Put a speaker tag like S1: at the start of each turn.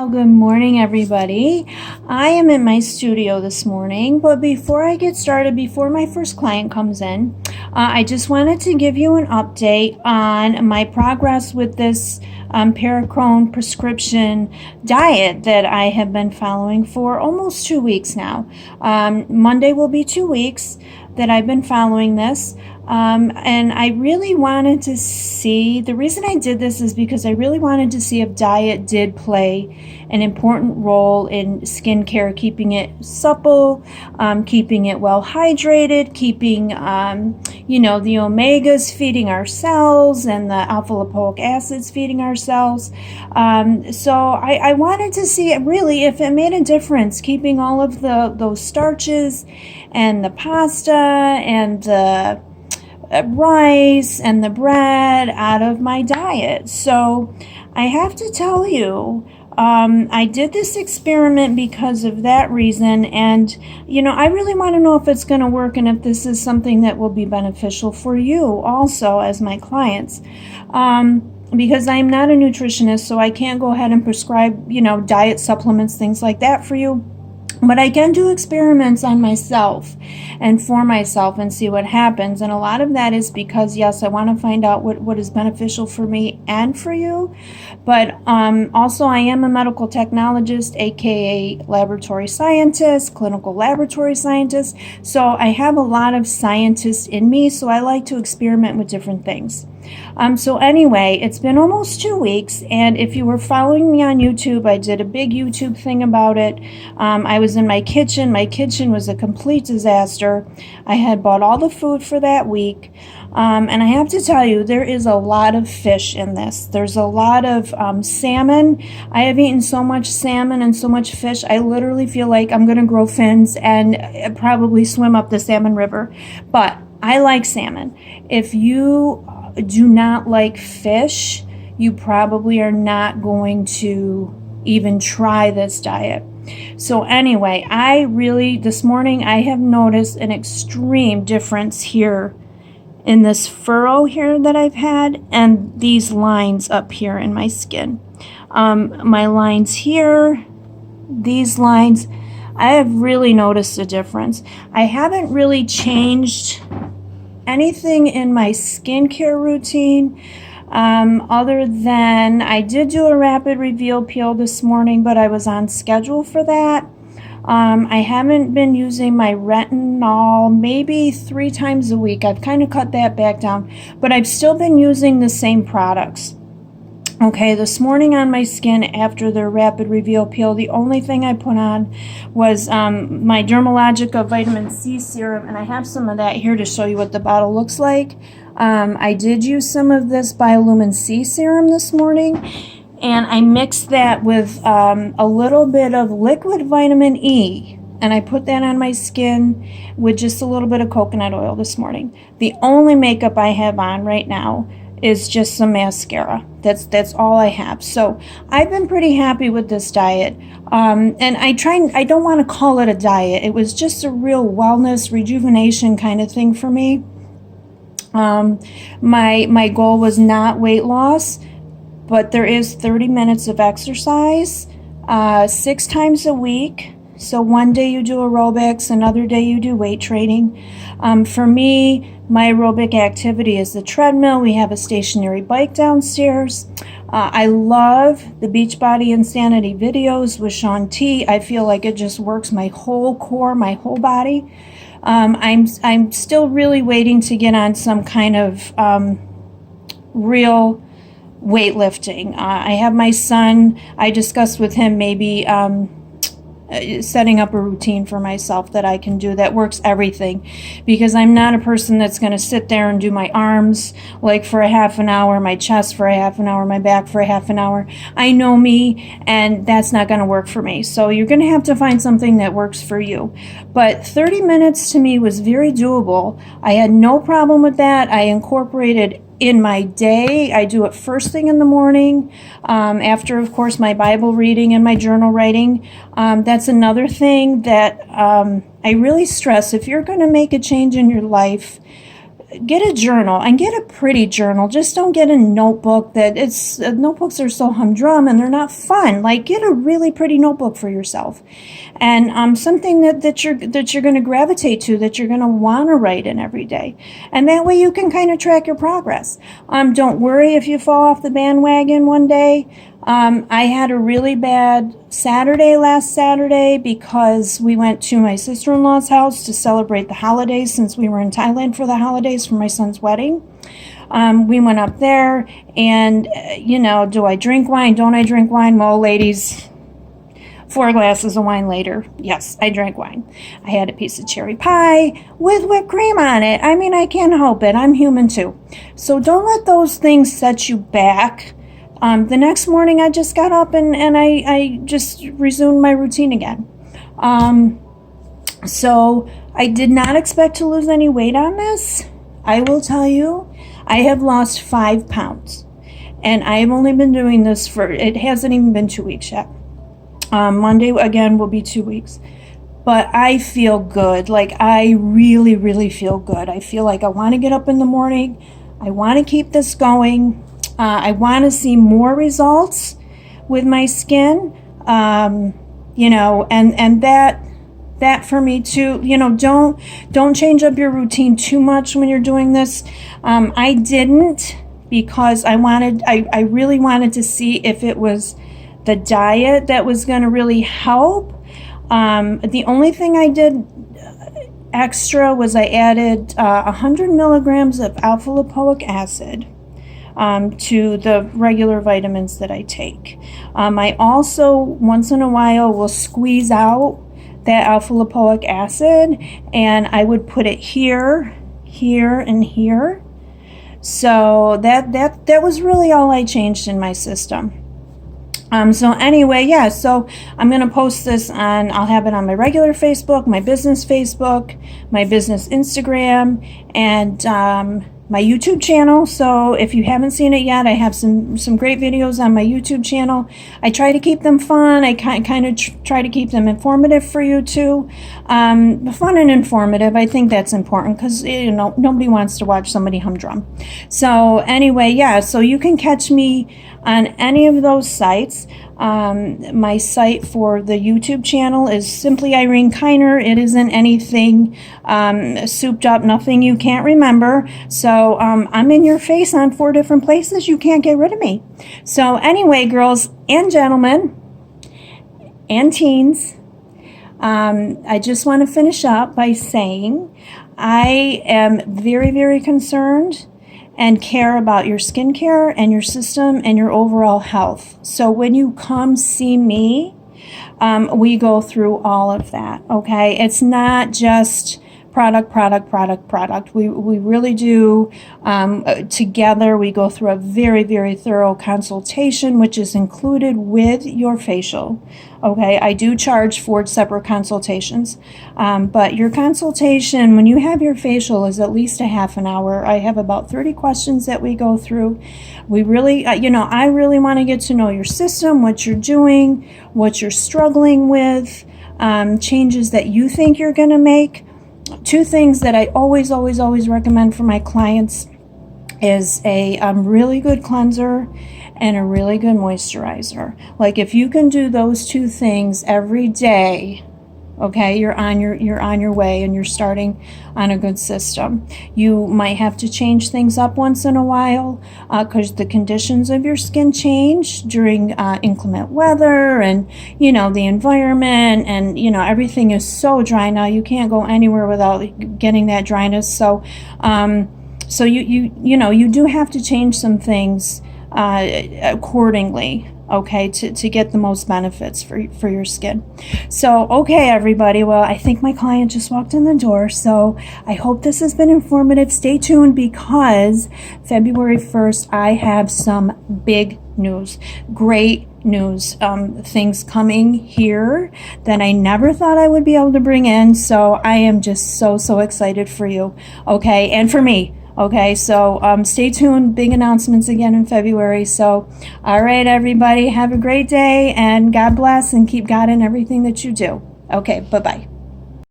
S1: Well, good morning, everybody. I am in my studio this morning, but before I get started, before my first client comes in, I just wanted to give you an update on my progress with this Perrucone prescription diet that I have been following for almost 2 weeks now. Monday will be 2 weeks that I've been following this. And I really wanted to see, the reason I did this is because I really wanted to see if diet did play an important role in skincare, keeping it supple, keeping it well hydrated, keeping, the omegas feeding our cells and the alpha lipoic acids feeding our cells. So I wanted to see really if it made a difference, keeping all of those starches and the pasta and the rice and the bread out of my diet. So I have to tell you, I did this experiment because of that reason, and I really want to know if it's going to work and if this is something that will be beneficial for you also as my clients. Because I'm not a nutritionist, so I can't go ahead and prescribe, diet supplements, things like that for you. But I can do experiments on myself and for myself and see what happens. And a lot of that is because, yes, I want to find out what is beneficial for me and for you. But also I am a medical technologist, aka laboratory scientist, clinical laboratory scientist. So I have a lot of scientists in me, so I like to experiment with different things. So anyway, it's been almost 2 weeks, and if you were following me on YouTube, I did a big YouTube thing about it. I was in my kitchen. My kitchen was a complete disaster. I had bought all the food for that week, and I have to tell you, there is a lot of fish in this. There's a lot of salmon. I have eaten so much salmon and so much fish, I literally feel like I'm going to grow fins and probably swim up the salmon river. But I like salmon. If you do not like fish, you probably are not going to even try this diet. So anyway, this morning I have noticed an extreme difference here in this furrow here that I've had and these lines up here in my skin. My lines here, these lines, I have really noticed a difference. I haven't really changed anything in my skincare routine other than I did do a rapid reveal peel this morning, but I was on schedule for that. I haven't been using my retinol maybe 3 times a week. I've kind of cut that back down, but I've still been using the same products. Okay, this morning on my skin after the rapid reveal peel, the only thing I put on was my Dermalogica vitamin C serum, and I have some of that here to show you what the bottle looks like. I did use some of this Biolumin C serum this morning, and I mixed that with a little bit of liquid vitamin E, and I put that on my skin with just a little bit of coconut oil this morning. The only makeup I have on right now is just some mascara. That's all I have. So I've been pretty happy with this diet. And I don't want to call it a diet. It was just a real wellness, rejuvenation kind of thing for me. My goal was not weight loss, but there is 30 minutes of exercise, 6 times a week. So one day you do aerobics, another day you do weight training. For me, my aerobic activity is the treadmill. We have a stationary bike downstairs. I love the Beachbody Insanity videos with Shaun T. I feel like it just works my whole core, my whole body. I'm still really waiting to get on some kind of real weightlifting. I have my son. I discussed with him maybe setting up a routine for myself that I can do that works everything, because I'm not a person that's going to sit there and do my arms like for a half an hour, my chest for a half an hour, my back for a half an hour. I know me, and that's not going to work for me. So you're going to have to find something that works for you. But 30 minutes to me was very doable. I had no problem with that. I incorporated in my day. I do it first thing in the morning, after, of course, my Bible reading and my journal writing. That's another thing that I really stress. If you're going to make a change in your life, get a journal, and get a pretty journal. Just don't get a notebook notebooks are so humdrum and they're not fun. Like, get a really pretty notebook for yourself, and something that you're going to gravitate to, that you're going to want to write in every day, and that way you can kind of track your progress. Don't worry if you fall off the bandwagon one day. I had a really bad Saturday last Saturday because we went to my sister-in-law's house to celebrate the holidays, since we were in Thailand for the holidays for my son's wedding. We went up there, and, do I drink wine? Don't I drink wine? Well, ladies, 4 glasses of wine later, yes, I drank wine. I had a piece of cherry pie with whipped cream on it. I mean, I can't help it. I'm human too. So don't let those things set you back. The next morning, I just got up and I just resumed my routine again. So I did not expect to lose any weight on this. I will tell you, I have lost 5 pounds. And I have only been doing this it hasn't even been 2 weeks yet. Monday, again, will be 2 weeks. But I feel good. Like, I really, really feel good. I feel like I want to get up in the morning. I want to keep this going. I want to see more results with my skin, and that for me too. Don't change up your routine too much when you're doing this. I didn't, because I really wanted to see if it was the diet that was going to really help. The only thing I did extra was I added 100 milligrams of alpha lipoic acid to the regular vitamins that I take. I also, once in a while, will squeeze out that alpha lipoic acid, and I would put it here, here, and here. So that was really all I changed in my system. So anyway, yeah, so I'm going to post this I'll have it on my regular Facebook, my business Facebook, my business Instagram, and my YouTube channel. So if you haven't seen it yet, I have some great videos on my YouTube channel. I try to keep them fun. I kind of try to keep them informative for you too. Fun and informative. I think that's important, because nobody wants to watch somebody humdrum. So anyway, yeah, so you can catch me on any of those sites. My site for the YouTube channel is simply Irene Kiner. It isn't anything souped up, nothing you can't remember. So I'm in your face on 4 different places. You can't get rid of me. So anyway, girls and gentlemen and teens, I just want to finish up by saying I am very, very concerned and care about your skincare and your system and your overall health. So when you come see me, we go through all of that, okay? It's not just product. We really do, together, we go through a very, very thorough consultation, which is included with your facial. Okay, I do charge 4 separate consultations, but your consultation, when you have your facial, is at least a half an hour. I have about 30 questions that we go through. We really, I really want to get to know your system, what you're doing, what you're struggling with, changes that you think you're going to make. 2 things that I always recommend for my clients is a really good cleanser and a really good moisturizer. Like, if you can do those 2 things every day, okay, you're on your way, and you're starting on a good system. You might have to change things up once in a while, because the conditions of your skin change during inclement weather, and the environment, and everything is so dry now. You can't go anywhere without getting that dryness. So you do have to change some things accordingly, okay, to get the most benefits for your skin. So, okay, everybody, well, I think my client just walked in the door, so I hope this has been informative. Stay tuned, because February 1st, I have some big news, great news, things coming here that I never thought I would be able to bring in. So I am just so excited for you, okay, and for me. Okay, so stay tuned. Big announcements again in February. So, all right, everybody, have a great day, and God bless, and keep God in everything that you do. Okay, bye-bye.